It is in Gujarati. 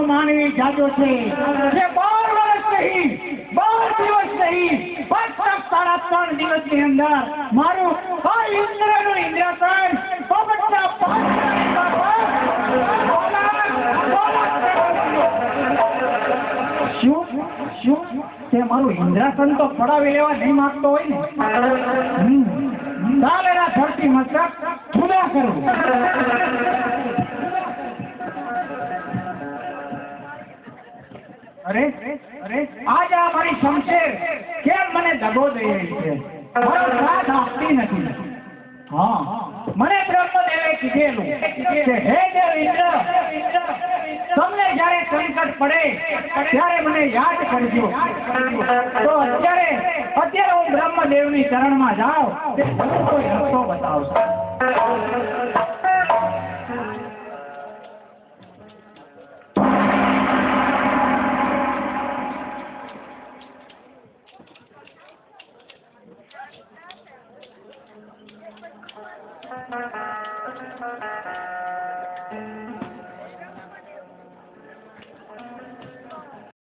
માનવી જાજો છે જે 12 વર્ષ નહીં 12 દિવસ નહીં ફક્ત 3.5 દિવસની અંદર મારું આ ઇન્દ્રનું ઇન્દ્રાસન પોપટના શું તે મારું ઇન્દ્રાસન તો પડાવી લેવા નહીં માંગતો હોય ને ચાલેલા ધરતી મસ્તક જુદા કરવું અરે આજે આ મારી શમશેર કેમ મને દગો દઈ રહી છે મારો સાથ આપતી નથી હા મને બ્રહ્મદેવે કીધેલું કે હે દેવ ઇન્દ્ર તમને જ્યારે સંકટ પડે ત્યારે મને યાદ કરજો તો અત્યારે હું બ્રહ્મદેવની ચરણમાં જાઉં તે કોઈ રસ્તો બતાવશે